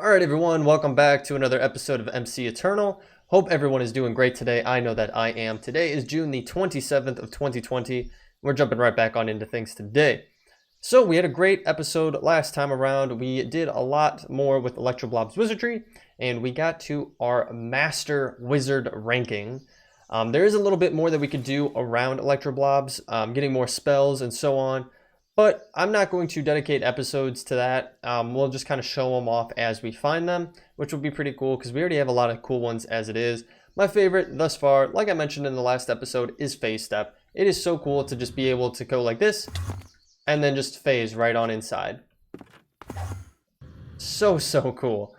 Alright everyone, welcome back to another episode of MC Eternal. Hope everyone is doing great today. I know that I am. Today is June the 27th of 2020. We're jumping right back on into things today. So we had a great episode last time around. We did a lot more with Electroblob's wizardry, and we got to our Master Wizard ranking. There is a little bit more that we could do around Electroblobs, getting more spells and so on. But I'm not going to dedicate episodes to that. We'll just kind of show them off as we find them, which will be pretty cool because we already have a lot of cool ones as it is. My favorite thus far, like I mentioned in the last episode, is Phase Step. It is so cool to just be able to go like this and then just phase right on inside. So cool.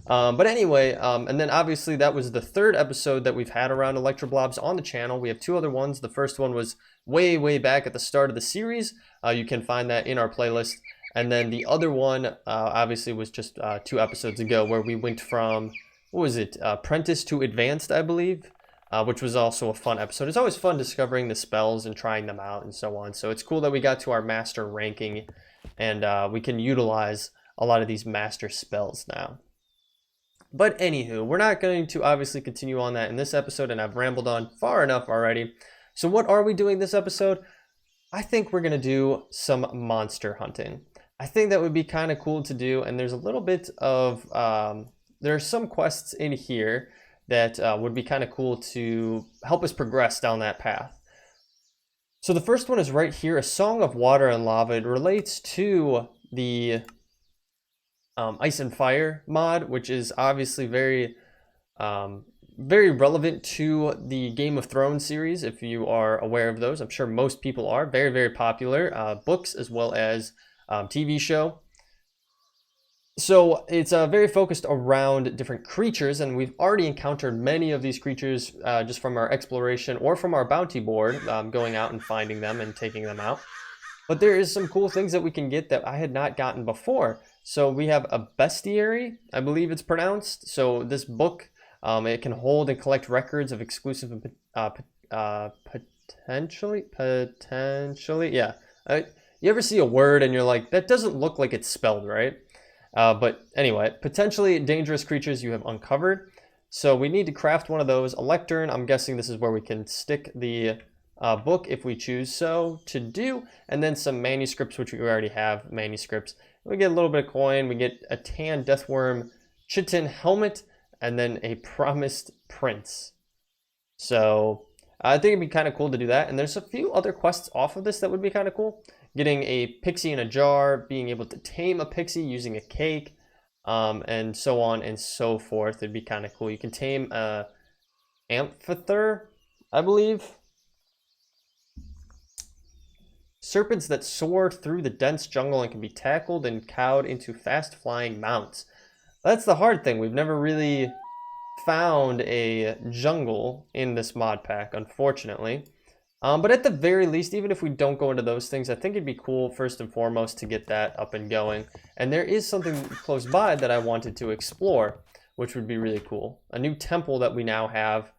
But anyway, and then obviously that was the third episode that we've had around Electroblobs on the channel. We have two other ones. The first one was way back at the start of the series. You can find that in our playlist. And then the other one obviously was just 2 episodes ago where we went from, what was it, Apprentice to Advanced, I believe, which was also a fun episode. It's always fun discovering the spells and trying them out and so on. So it's cool that we got to our master ranking and we can utilize a lot of these master spells now. But anywho, we're not going to obviously continue on that in this episode, and I've rambled on far enough already. So what are we doing this episode? I think we're going to do some monster hunting. I think that would be kind of cool to do, and there's a little bit of, there are some quests in here that would be kind of cool to help us progress down that path. So the first one is right here, A Song of Water and Lava. It relates to the Ice and Fire mod, which is obviously very relevant to the Game of Thrones series, if you are aware of those. I'm sure most people are. Very popular books as well as TV show. So it's very focused around different creatures, and we've already encountered many of these creatures just from our exploration or from our bounty board, going out and finding them and taking them out. But there is some cool things that we can get that I had not gotten before. So we have a bestiary, I believe it's pronounced. So this book, it can hold and collect records of exclusive, potentially, yeah. You ever see a word and you're like, that doesn't look like it's spelled right? But anyway, potentially dangerous creatures you have uncovered. So we need to craft one of those. A lectern, I'm guessing this is where we can stick the book if we choose so to do, and then some manuscripts, which we already have manuscripts. We get a little bit of coin, we get a tan deathworm chitin helmet, and then a promised prince. So I think it'd be kind of cool to do that, and there's a few other quests off of this that would be kind of cool. Getting a pixie in a jar, being able to tame a pixie using a cake, and so on and so forth. It'd be kind of cool. You can tame a amphither, I believe. Serpents that soar through the dense jungle and can be tackled and cowed into fast-flying mounts. That's the hard thing. We've never really found a jungle in this mod pack, unfortunately. But at the very least, even if we don't go into those things, I think it'd be cool, first and foremost, to get that up and going. And there is something close by that I wanted to explore, which would be really cool. A new temple that we now have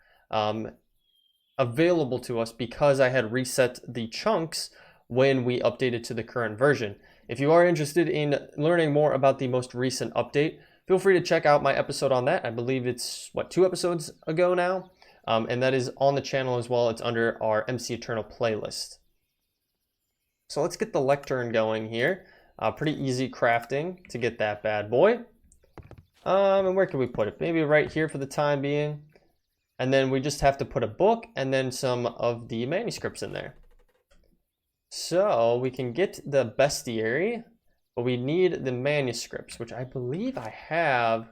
available to us because I had reset the chunks when we updated to the current version. If you are interested in learning more about the most recent update, feel free to check out my episode on that. I believe it's, 2 episodes ago now? And that is on the channel as well. It's under our MC Eternal playlist. So let's get the lectern going here. Pretty easy crafting to get that bad boy. And where can we put it? Maybe right here for the time being. And then we just have to put a book and then some of the manuscripts in there. So we can get the bestiary, but we need the manuscripts, which I believe I have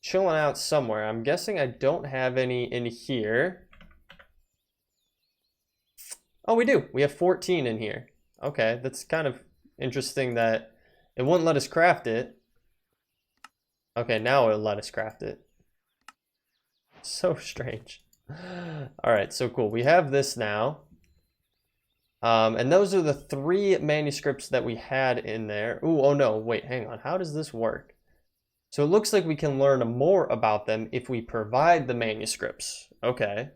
chilling out somewhere. I'm guessing I don't have any in here. Oh, we do. We have 14 in here. Okay, that's kind of interesting that it wouldn't let us craft it. Okay, now it'll let us craft it. So strange. All right, so cool. We have this now. And those are the 3 manuscripts that we had in there. Ooh, oh no, wait, hang on. How does this work? So it looks like we can learn more about them if we provide the manuscripts. Okay.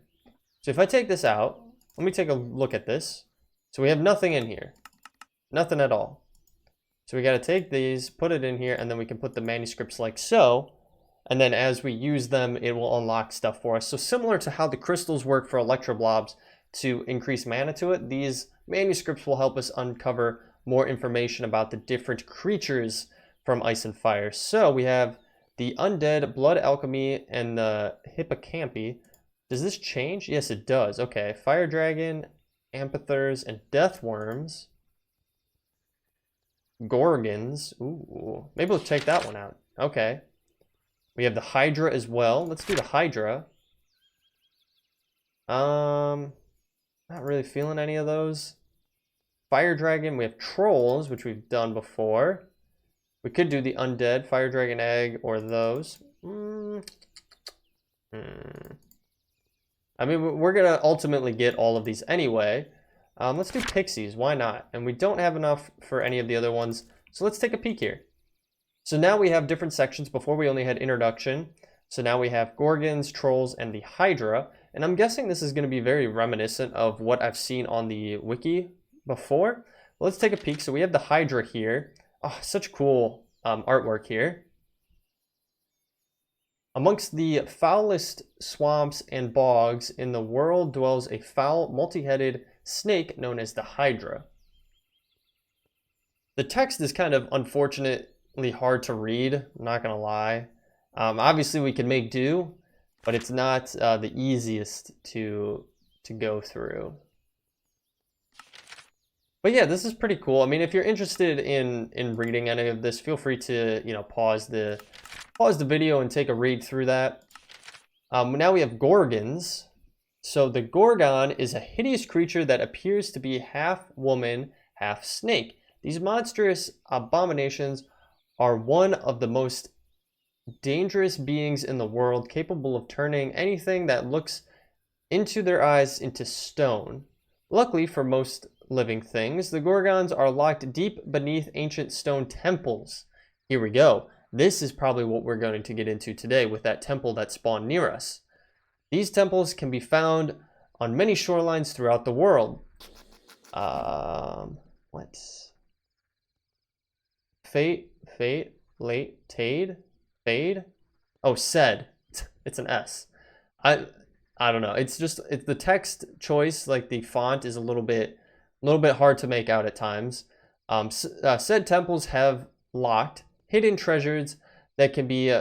So if I take this out, let me take a look at this. So we have nothing in here. Nothing at all. So we got to take these, put it in here, and then we can put the manuscripts like so. And then as we use them, it will unlock stuff for us. So similar to how the crystals work for electroblobs to increase mana to it, these manuscripts will help us uncover more information about the different creatures from Ice and Fire. So we have the Undead, Blood Alchemy, and the Hippocampi. Does this change? Yes, it does. Okay, Fire Dragon, Amphithers, and Death Worms. Gorgons. Ooh, maybe we'll check that one out. Okay. We have the Hydra as well. Let's do the Hydra. Not really feeling any of those. Fire Dragon, we have Trolls, which we've done before. We could do the Undead, Fire Dragon Egg, or those. I mean, we're going to ultimately get all of these anyway. Let's do Pixies, why not? And we don't have enough for any of the other ones, so let's take a peek here. So now we have different sections. Before we only had introduction. So now we have Gorgons, Trolls, and the Hydra. And I'm guessing this is going to be very reminiscent of what I've seen on the wiki before. Well, let's take a peek. So we have the Hydra here. Oh, such cool artwork here. Amongst the foulest swamps and bogs in the world dwells a foul, multi-headed snake known as the Hydra. The text is kind of unfortunately hard to read, I'm not gonna lie. Obviously we can make do, but it's not the easiest to go through. But yeah, this is pretty cool. I mean, if you're interested in reading any of this, feel free to, you know, pause the video and take a read through that. Now we have Gorgons. So the Gorgon is a hideous creature that appears to be half woman, half snake. These monstrous abominations are one of the most dangerous beings in the world, capable of turning anything that looks into their eyes into stone. Luckily for most living things, the Gorgons are locked deep beneath ancient stone temples. Here we go. This is probably what we're going to get into today with that temple that spawned near us. These temples can be found on many shorelines throughout the world. What? Fade? Oh, said. It's an S. I don't know. It's the text choice, like the font is a little bit hard to make out at times. Said temples have locked hidden treasures that can be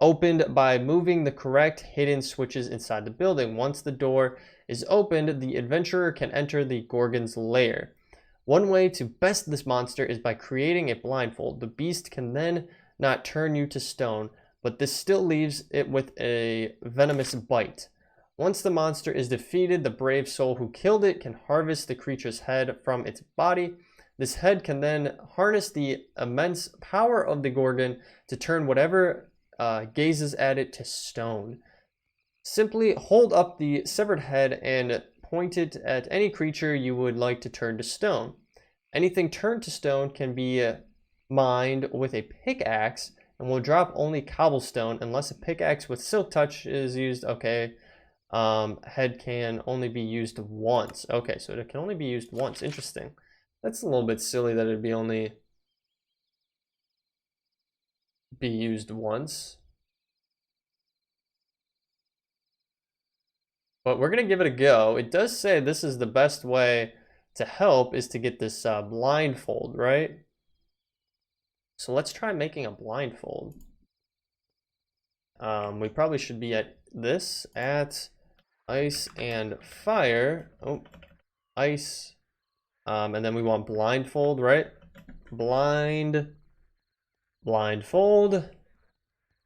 opened by moving the correct hidden switches inside the building. Once the door is opened, the adventurer can enter the Gorgon's lair. One way to best this monster is by creating a blindfold. The beast can then not turn you to stone, but this still leaves it with a venomous bite. Once the monster is defeated, the brave soul who killed it can harvest the creature's head from its body. This head can then harness the immense power of the Gorgon to turn whatever gazes at it to stone. Simply hold up the severed head and point it at any creature you would like to turn to stone. Anything turned to stone can be mined with a pickaxe and will drop only cobblestone unless a pickaxe with silk touch is used. Okay. Head can only be used once. Okay, so it can only be used once. Interesting. That's a little bit silly that it'd be only be used once. But we're going to give it a go. It does say this is the best way to help is to get this blindfold, right? So let's try making a blindfold. We probably should be at this, at Ice and Fire. Oh, Ice. And then we want blindfold, right? Blindfold.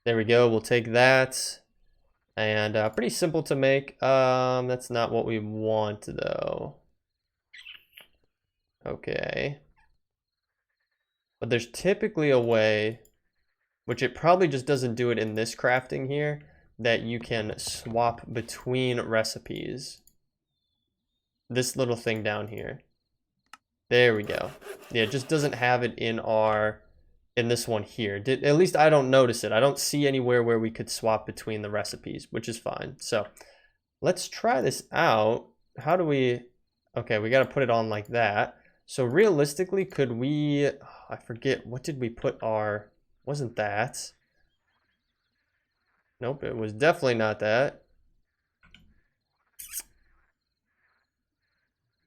There we go. We'll take that. And pretty simple to make. That's not what we want though. Okay. But there's typically a way, which it probably just doesn't do it in this crafting here, that you can swap between recipes. This little thing down here. There we go. Yeah, it just doesn't have it in this one here. At least I don't notice it. I don't see anywhere where we could swap between the recipes, which is fine. So let's try this out. How do we, okay, we got to put it on like that. So realistically, could we, I forget, what did we put our, wasn't that? Nope, it was definitely not that.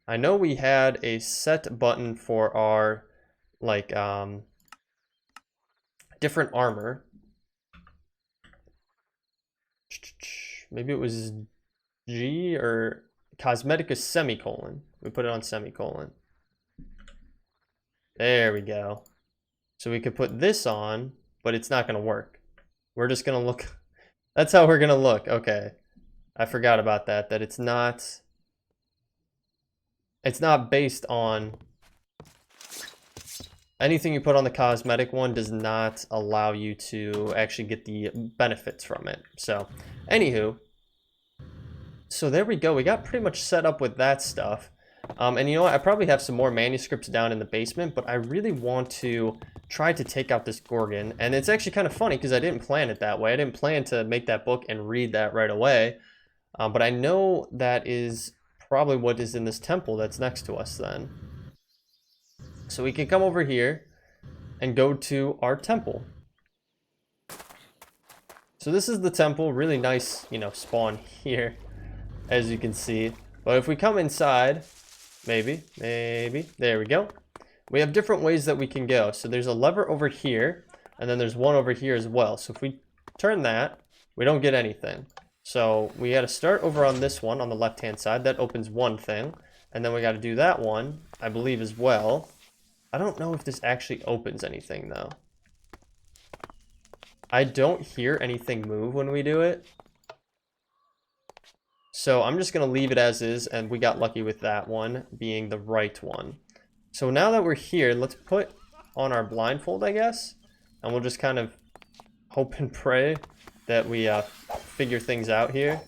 I know we had a set button for our, like, different armor. Maybe it was G or Cosmeticus semicolon. We put it on semicolon. There we go. So we could put this on, but it's not going to work. We're just going to look. That's how we're going to look. Okay. I forgot about that. That it's not based on anything you put on the cosmetic one does not allow you to actually get the benefits from it. So, anywho, so there we go. We got pretty much set up with that stuff. And you know what? I probably have some more manuscripts down in the basement, but I really want to try to take out this Gorgon. And it's actually kind of funny because I didn't plan it that way. I didn't plan to make that book and read that right away. But I know that is probably what is in this temple that's next to us then. So we can come over here and go to our temple. So this is the temple. Really nice, you know, spawn here, as you can see. But if we come inside, maybe, there we go. We have different ways that we can go. So there's a lever over here, and then there's one over here as well. So if we turn that, we don't get anything. So we got to start over on this one on the left-hand side. That opens one thing. And then we got to do that one, I believe, as well. I don't know if this actually opens anything, though. I don't hear anything move when we do it. So I'm just going to leave it as is, and we got lucky with that one being the right one. So now that we're here, let's put on our blindfold, I guess. And we'll just kind of hope and pray that we figure things out here.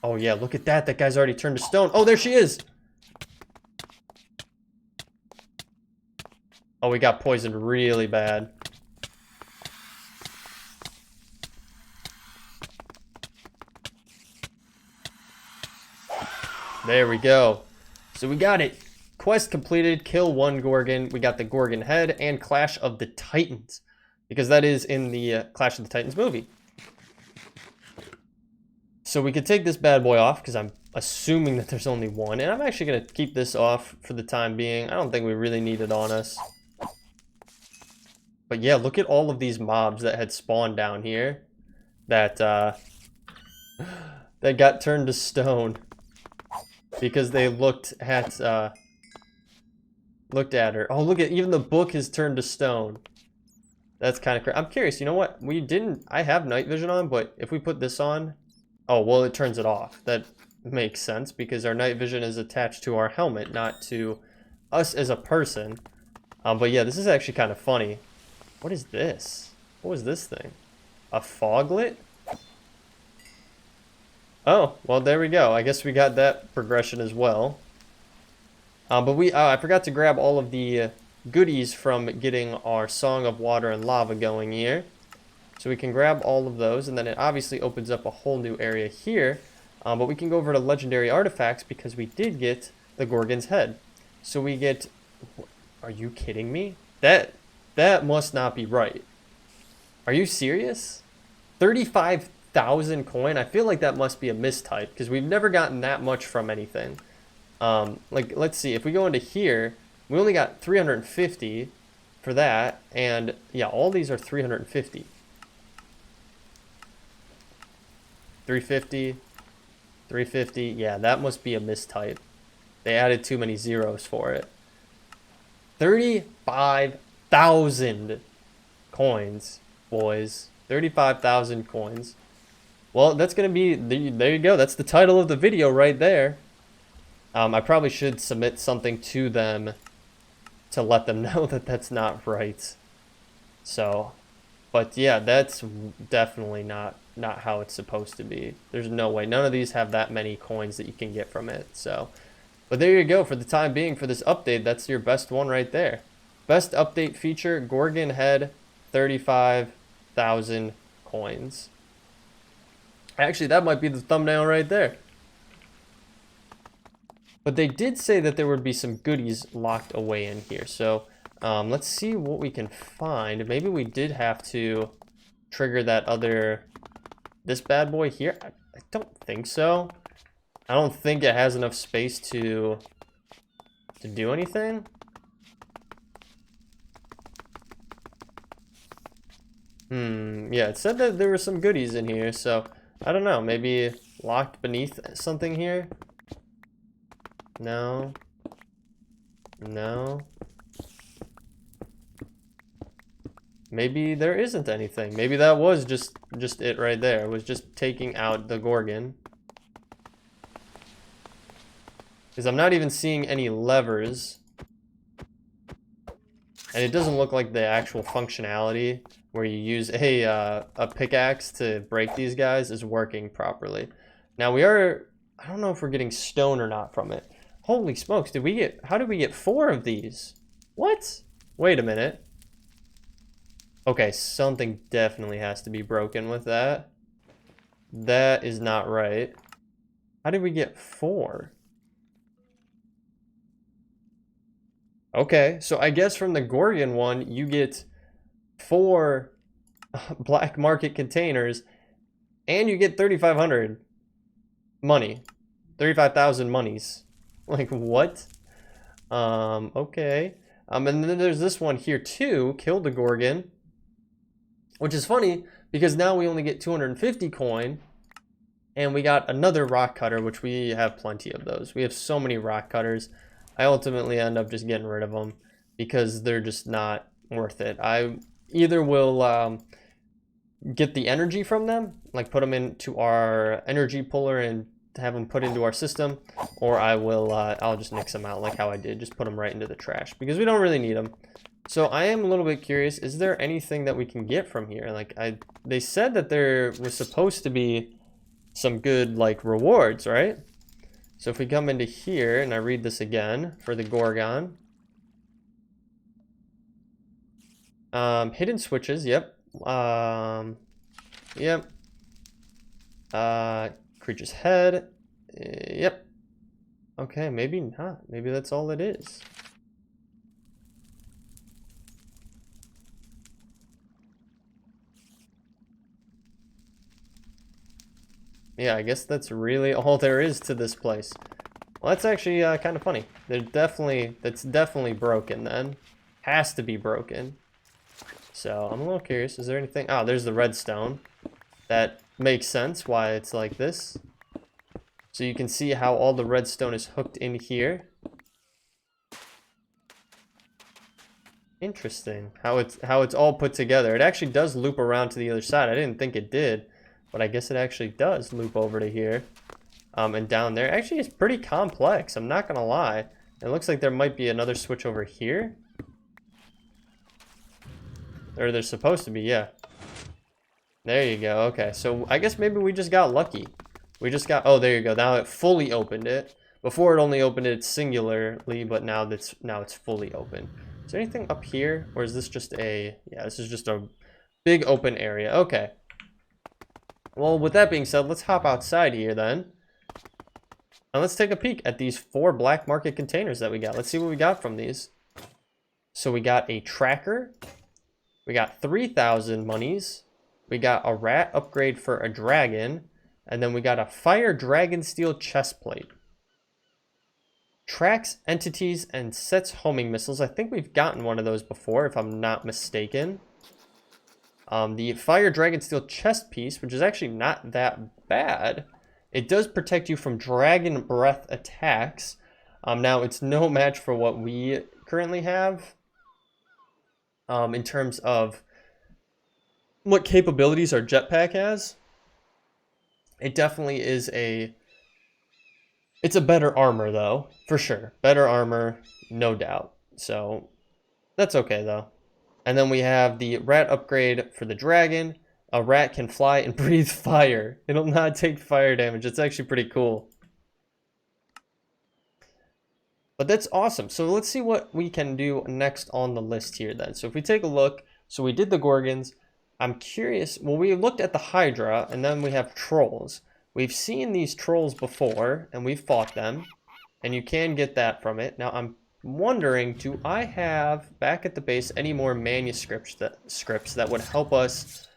Oh yeah, look at that. That guy's already turned to stone. Oh, there she is. Oh, we got poisoned really bad. There we go. So we got it. Quest completed. Kill one Gorgon. We got the Gorgon head and Clash of the Titans. Because that is in the Clash of the Titans movie. So we could take this bad boy off because I'm assuming that there's only one. And I'm actually going to keep this off for the time being. I don't think we really need it on us. But yeah, look at all of these mobs that had spawned down here. That, that got turned to stone. Because they looked at her. Oh, look at, even the book is turned to stone. That's kind of crazy. I'm curious, you know what? I have night vision on, but if we put this on, oh, well, it turns it off. That makes sense because our night vision is attached to our helmet, not to us as a person. But yeah, this is actually kind of funny. What is this? What was this thing? A foglet? Oh, well, there we go. I guess we got that progression as well. But I forgot to grab all of the goodies from getting our Song of Water and Lava going here. So we can grab all of those, and then it obviously opens up a whole new area here. But we can go over to Legendary Artifacts because we did get the Gorgon's head. So we get... Are you kidding me? That must not be right. Are you serious? 35,000 coin? I feel like that must be a mistype because we've never gotten that much from anything. Like, let's see. If we go into here, we only got 350 for that. And, yeah, all these are 350. 350. 350. Yeah, that must be a mistype. They added too many zeros for it. 35,000 coins, boys. 35,000 coins. Well, that's going to be... There you go. That's the title of the video right there. I probably should submit something to them to let them know that that's not right. So, but yeah, that's definitely not how it's supposed to be. There's no way. None of these have that many coins that you can get from it. So, but there you go. For the time being, for this update, that's your best one right there. Best update feature, Gorgon head, 35,000 coins. Actually, that might be the thumbnail right there. But they did say that there would be some goodies locked away in here. So let's see what we can find. Maybe we did have to trigger that this bad boy here. I don't think so. I don't think it has enough space to do anything. Yeah, it said that there were some goodies in here, so I don't know. Maybe locked beneath something here? No. No. Maybe there isn't anything. Maybe that was just it right there. It was just taking out the Gorgon. Because I'm not even seeing any levers. And it doesn't look like the actual functionality where you use a pickaxe to break these guys is working properly. Now I don't know if we're getting stone or not from it. Holy smokes, how did we get 4 of these? What? Wait a minute. Okay, something definitely has to be broken with that. That is not right. How did we get 4? Okay, so I guess from the Gorgon one, you get 4 black market containers, and you get 3,500 money. 35,000 monies. Like, what? Okay. And then there's this one here, too. Kill the Gorgon. Which is funny, because now we only get 250 coin, and we got another rock cutter, which we have plenty of those. We have so many rock cutters. I ultimately end up just getting rid of them because they're just not worth it. I either will get the energy from them, like put them into our energy puller and have them put into our system, or I'll just nix them out like how I did, just put them right into the trash because we don't really need them. So I am a little bit curious, is there anything that we can get from here? Like they said that there was supposed to be some good like rewards, right? So if we come into here and I read this again for the Gorgon. Hidden switches, yep. Yep. Creature's head. Yep. Okay, maybe not. Maybe that's all it is. Yeah, I guess that's really all there is to this place. Well, that's actually kind of funny. That's definitely broken then. Has to be broken. So I'm a little curious. Is there anything? Oh, there's the redstone. That makes sense why it's like this. So you can see how all the redstone is hooked in here. Interesting. How it's all put together. It actually does loop around to the other side. I didn't think it did. But I guess it actually does loop over to here. And down there. Actually, it's pretty complex. I'm not going to lie. It looks like there might be another switch over here. Or there's supposed to be, yeah. There you go. Okay, so I guess maybe we just got lucky. We just got... Oh, there you go. Now it fully opened it. Before it only opened it singularly, but now it's fully open. Is there anything up here? Or is this just a... Yeah, this is just a big open area. Okay. Well, with that being said, let's hop outside here then. And let's take a peek at these 4 black market containers that we got. Let's see what we got from these. So we got a tracker. We got 3,000 monies. We got a rat upgrade for a dragon. And then we got a fire dragon steel chest plate. Tracks entities and sets homing missiles. I think we've gotten one of those before, if I'm not mistaken. The fire dragon steel chest piece, which is actually not that bad. It does protect you from dragon breath attacks. Now it's no match for what we currently have. In terms of what capabilities our jetpack has. It definitely is it's a better armor though, for sure. Better armor, no doubt. So that's okay though. And then we have the rat upgrade for the dragon. A rat can fly and breathe fire. It'll not take fire damage. It's actually pretty cool. But that's awesome. So let's see what we can do next on the list here then. So if we take a look, so we did the Gorgons. I'm curious, well, we looked at the Hydra, and then we have trolls. We've seen these trolls before, and we've fought them. and you can get that from it. Now I'm wondering, do I have back at the base any more manuscripts that would help us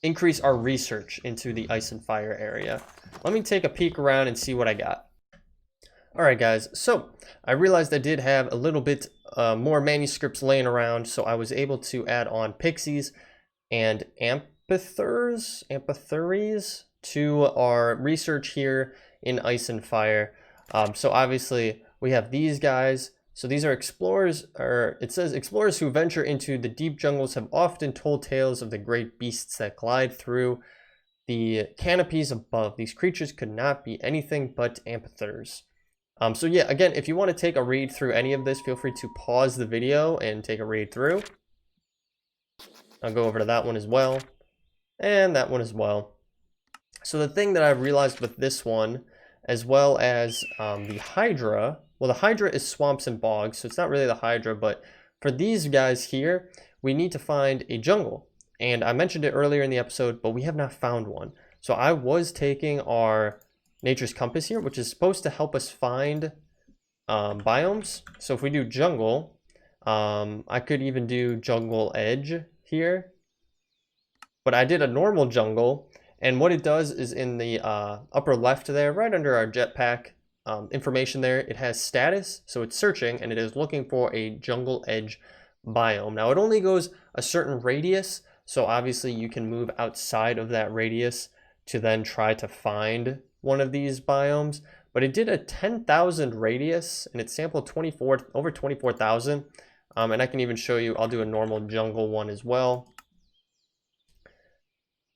increase our research into the ice and fire area? Let me take a peek around and see what I got. Alright guys, so I realized I did have a little bit more manuscripts laying around, so I was able to add on pixies and amphitheres to our research here in ice and fire. So obviously we have these guys. So these are explorers, or it says explorers who venture into the deep jungles have often told tales of the great beasts that glide through the canopies above. These creatures could not be anything but amphitheres. So yeah, again, if you want to take a read through any of this, feel free to pause the video and take a read through. I'll go over to that one as well, and that one as well. So the thing that I've realized with this one, as well as the Hydra, well, the Hydra is swamps and bogs, so it's not really the Hydra, but for these guys here, we need to find a jungle. And I mentioned it earlier in the episode, but we have not found one. So I was taking our Nature's Compass here, which is supposed to help us find biomes. So if we do jungle, I could even do jungle edge here. But I did a normal jungle, and what it does is in the upper left there, right under our jetpack information there, it has status, so it's searching, and it is looking for a jungle edge biome. Now it only goes a certain radius, so obviously you can move outside of that radius to then try to find one of these biomes, but it did a 10,000 radius, and it sampled over 24,000, and I can even show you, I'll do a normal jungle one as well.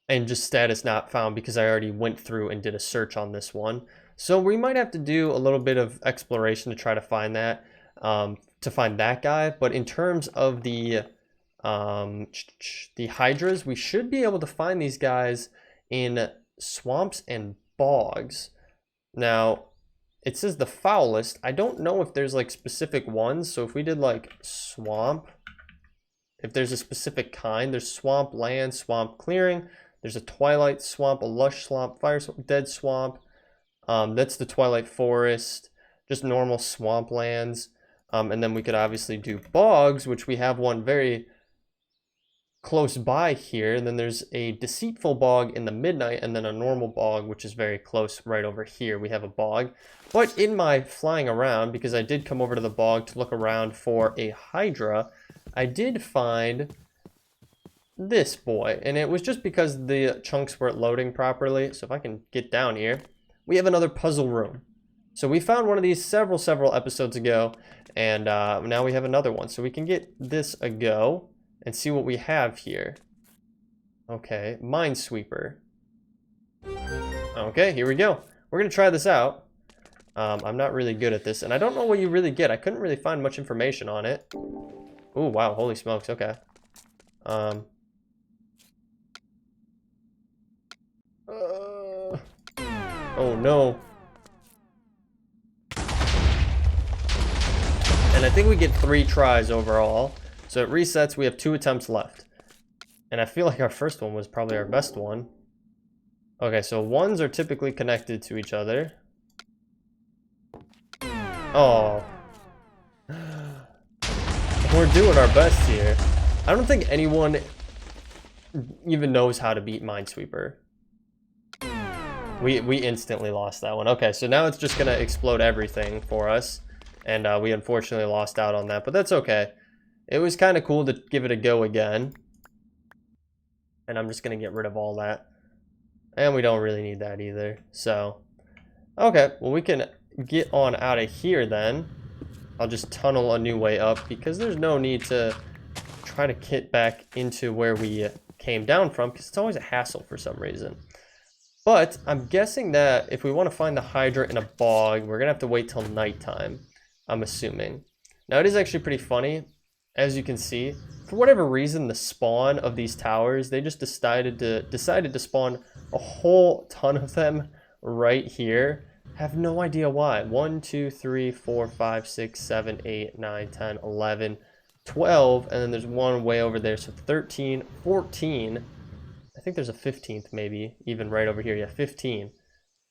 And just status not found because I already went through and did a search on this one. So we might have to do a little bit of exploration to try to find that, guy. But in terms of the hydras, we should be able to find these guys in swamps and bogs. Now, it says the foulest. I don't know if there's like specific ones. So if we did like swamp, if there's a specific kind, there's swamp land, swamp clearing. There's a twilight swamp, a lush swamp, fire swamp, dead swamp. That's the Twilight Forest, just normal swamplands. And then we could obviously do bogs, which we have one very close by here. And then there's a deceitful bog in the midnight, and then a normal bog, which is very close right over here. We have a bog. But in my flying around, because I did come over to the bog to look around for a Hydra, I did find this boy, and it was just because the chunks weren't loading properly. So if I can get down here, we have another puzzle room. So we found one of these several episodes ago, and now we have another one. So we can get this a go and see what we have here. Okay, Minesweeper. Okay, here we go. We're gonna try this out. I'm not really good at this, and I don't know what you really get. I couldn't really find much information on it. Oh wow, holy smokes, okay. Oh no. And I think we get 3 tries overall. So it resets, we have 2 attempts left. And I feel like our first one was probably our best one. Okay, so ones are typically connected to each other. Oh. We're doing our best here. I don't think anyone even knows how to beat Minesweeper. We instantly lost that one. Okay, so now it's just gonna explode everything for us, and we unfortunately lost out on that, but that's okay. It was kind of cool to give it a go again, and I'm just gonna get rid of all that, and we don't really need that either. So okay, well, we can get on out of here then. I'll just tunnel a new way up because there's no need to try to get back into where we came down from, because it's always a hassle for some reason. But I'm guessing that if we want to find the Hydra in a bog, we're going to have to wait till nighttime, I'm assuming. Now, it is actually pretty funny. As you can see, for whatever reason, the spawn of these towers, they just decided to spawn a whole ton of them right here. Have no idea why. 1, 2, 3, 4, 5, 6, 7, 8, 9, 10, 11, 12, and then there's one way over there, so 13, 14. I think there's a 15th maybe, even right over here. Yeah, 15.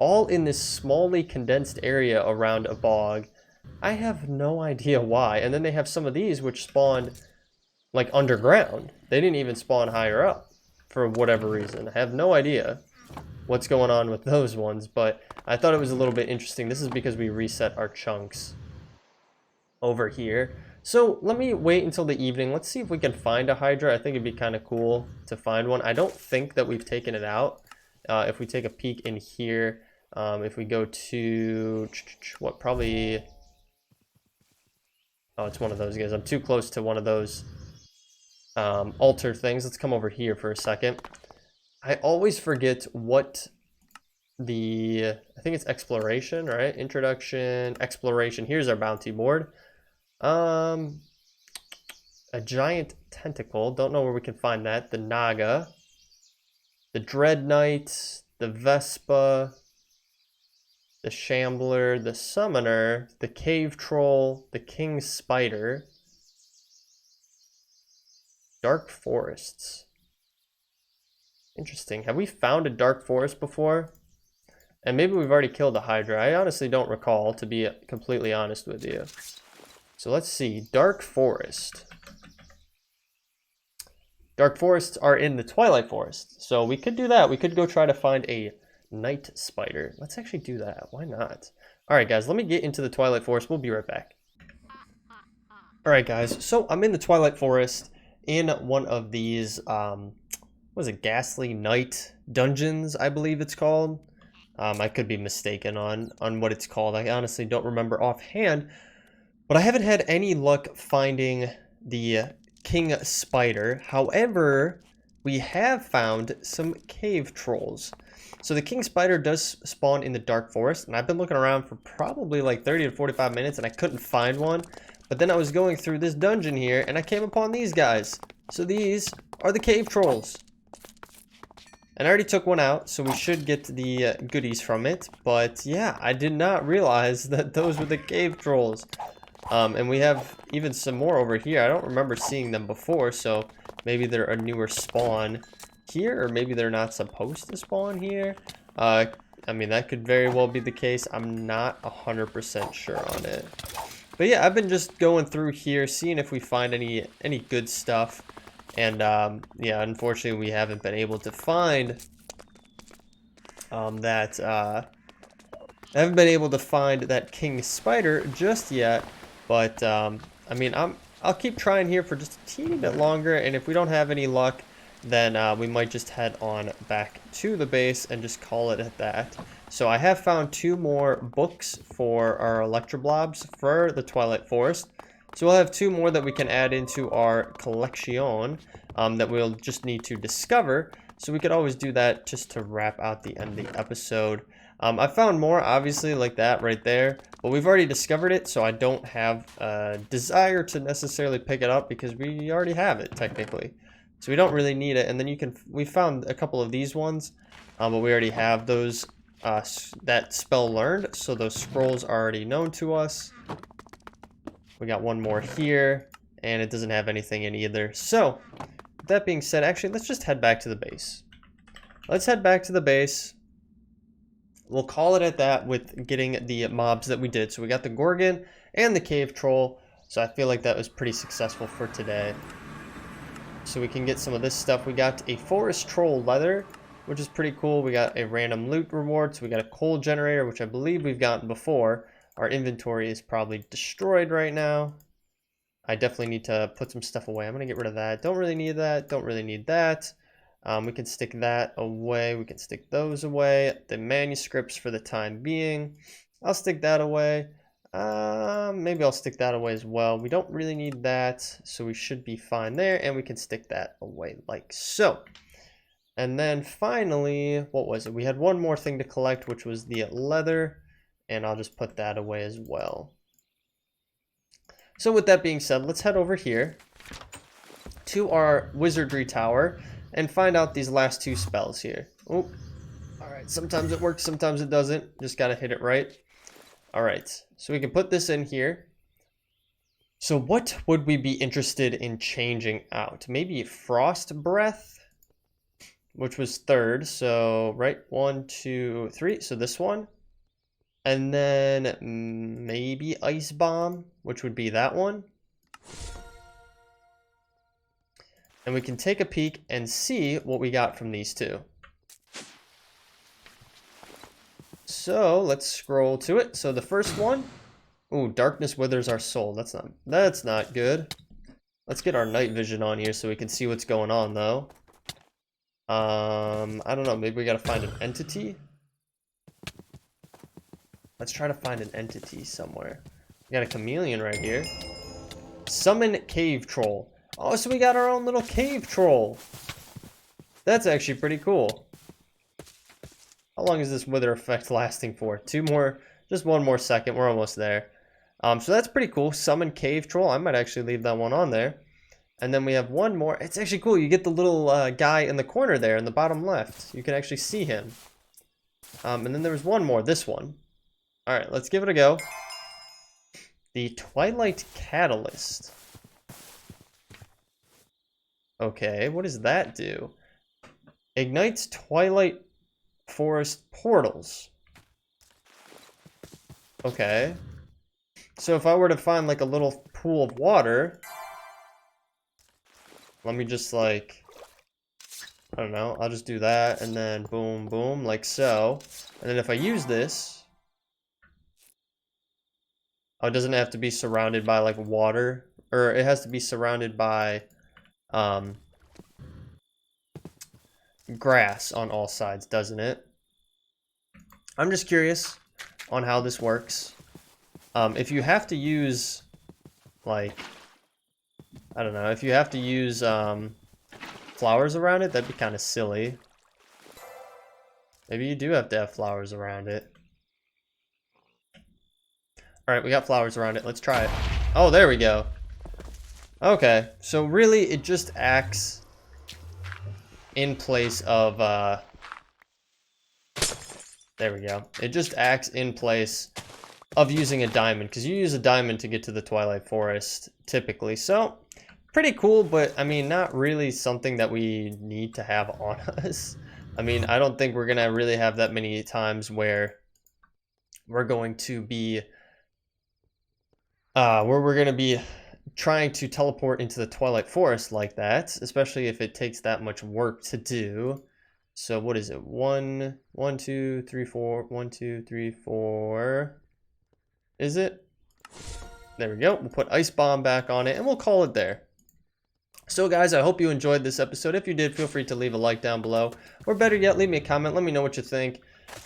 all in this smallly condensed area around a bog. I have no idea why. And then they have some of these which spawned like underground. They didn't even spawn higher up for whatever reason. I have no idea what's going on with those ones, but I thought it was a little bit interesting. This is because we reset our chunks over here. So let me wait until the evening. Let's see if we can find a Hydra. I think it'd be kind of cool to find one. I don't think that we've taken it out. If we take a peek in here, if we go to what, probably, oh, it's one of those guys. I'm too close to one of those altar things. Let's come over here for a second. I always forget what I think it's exploration, right? Introduction, exploration. Here's our bounty board. A giant tentacle. Don't know where we can find that. The Naga, the Dread Knight, the Vespa, the Shambler, the Summoner, the Cave Troll, the King Spider, Dark Forests. Interesting. Have we found a Dark Forest before? And maybe we've already killed a Hydra. I honestly don't recall, to be completely honest with you. So let's see. Dark Forest. Dark Forests are in the Twilight Forest. So we could do that. We could go try to find a Night Spider. Let's actually do that. Why not? Alright guys, let me get into the Twilight Forest. We'll be right back. Alright guys, so I'm in the Twilight Forest in one of these, what is it, Ghastly Night Dungeons, I believe it's called. I could be mistaken on what it's called. I honestly don't remember offhand. But I haven't had any luck finding the King Spider. However, we have found some cave trolls. So the King Spider does spawn in the Dark Forest, and I've been looking around for probably like 30 to 45 minutes, and I couldn't find one. But then I was going through this dungeon here, and I came upon these guys. So these are the cave trolls. And I already took one out, so we should get the goodies from it. But yeah, I did not realize that those were the cave trolls. And we have even some more over here. I don't remember seeing them before, so maybe they're a newer spawn here, or maybe they're not supposed to spawn here. I mean, that could very well be the case. I'm not 100% sure on it. But yeah, I've been just going through here, seeing if we find any good stuff. And yeah, unfortunately, we haven't been able to find that King Spider just yet. But I mean, I'll keep trying here for just a teeny bit longer, and if we don't have any luck, then we might just head on back to the base and just call it at that. So I have found 2 more books for our Electroblobs for the Twilight Forest. So we'll have 2 more that we can add into our collection that we'll just need to discover. So we could always do that just to wrap out the end of the episode. I found more, obviously, like that right there, but we've already discovered it, so I don't have a desire to necessarily pick it up because we already have it, technically. So we don't really need it. And then we found a couple of these ones, but we already have those, that spell learned, so those scrolls are already known to us. We got one more here, and it doesn't have anything in either. So, with that being said, actually, let's just head back to the base. Let's head back to the base. We'll call it at that with getting the mobs that we did. So we got the Gorgon and the Cave Troll. So I feel like that was pretty successful for today. So we can get some of this stuff. We got a Forest Troll leather, which is pretty cool. We got a random loot reward. So we got a coal generator, which I believe we've gotten before. Our inventory is probably destroyed right now. I definitely need to put some stuff away. I'm going to get rid of that. Don't really need that. Don't really need that. We can stick that away. We can stick those away. The manuscripts for the time being. I'll stick that away. Maybe I'll stick that away as well. We don't really need that, so we should be fine there. And we can stick that away like so. And then finally, what was it? We had one more thing to collect, which was the leather. And I'll just put that away as well. So with that being said, let's head over here to our wizardry tower and find out these last 2 spells here. Oh, all right. Sometimes it works, sometimes it doesn't. Just got to hit it right. All right. So we can put this in here. So what would we be interested in changing out? Maybe Frost Breath? which was third. So, right, 1, 2, 3. So this one. And then maybe Ice Bomb, which would be that one. And we can take a peek and see what we got from these two. So let's scroll to it. So the first one, ooh, darkness withers our soul. That's not good. Let's get our night vision on here so we can see what's going on though. I don't know, maybe we gotta find an entity. Let's try to find an entity somewhere. We got a chameleon right here. Summon cave troll. Oh, so we got our own little cave troll. That's actually pretty cool. How long is this wither effect lasting for? Just one more second. We're almost there. So that's pretty cool. Summon cave troll. I might actually leave that one on there. And then we have one more. It's actually cool. You get the little guy in the corner there in the bottom left. You can actually see him. And then there was one more. This one. All right, let's give it a go. The Twilight Catalyst. Okay, what does that do? Ignites Twilight Forest portals. Okay. So if I were to find like a little pool of water, let me just like, I don't know, I'll just do that and then boom, boom, like so. And then if I use this, oh, it doesn't have to be surrounded by like water, or it has to be surrounded by grass on all sides, doesn't it? I'm just curious on how this works. If you have to use, like, I don't know, if you have to use flowers around it, that'd be kind of silly. Maybe you do have to have flowers around it. Alright, we got flowers around it. Let's try it. Oh, there we go. Okay, so really it just acts in place of, there we go. It just acts in place of using a diamond, because you use a diamond to get to the Twilight Forest, typically. So, pretty cool, but, I mean, not really something that we need to have on us. I mean, I don't think we're going to really have that many times where we're going to be, trying to teleport into the Twilight Forest like that, especially if it takes that much work to do. So what is it? 1, 2, 3, 4. 1, 2, 3, 4. Is it? There we go. We'll put Ice Bomb back on it and we'll call it there. So guys, I hope you enjoyed this episode. If you did, feel free to leave a like down below, or better yet, leave me a comment. Let me know what you think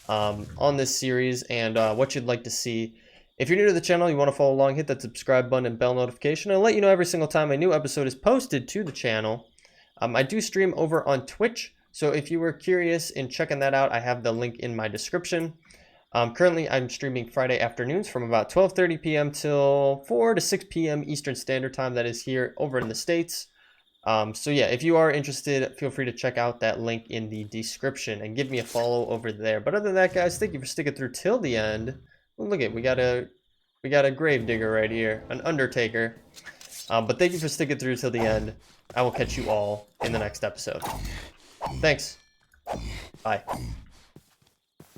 on this series and what you'd like to see. If you're new to the channel, you want to follow along, hit that subscribe button and bell notification. I'll let you know every single time a new episode is posted to the channel. I do stream over on Twitch, so if you were curious in checking that out, I have the link in my description. Currently, I'm streaming Friday afternoons from about 12:30 p.m. till 4 to 6 p.m. Eastern Standard Time. That is here over in the States. So yeah, if you are interested, feel free to check out that link in the description and give me a follow over there. But other than that, guys, thank you for sticking through till the end. Well, look at, we got a grave digger right here, an undertaker. But thank you for sticking through till the end. I will catch you all in the next episode. Thanks. Bye.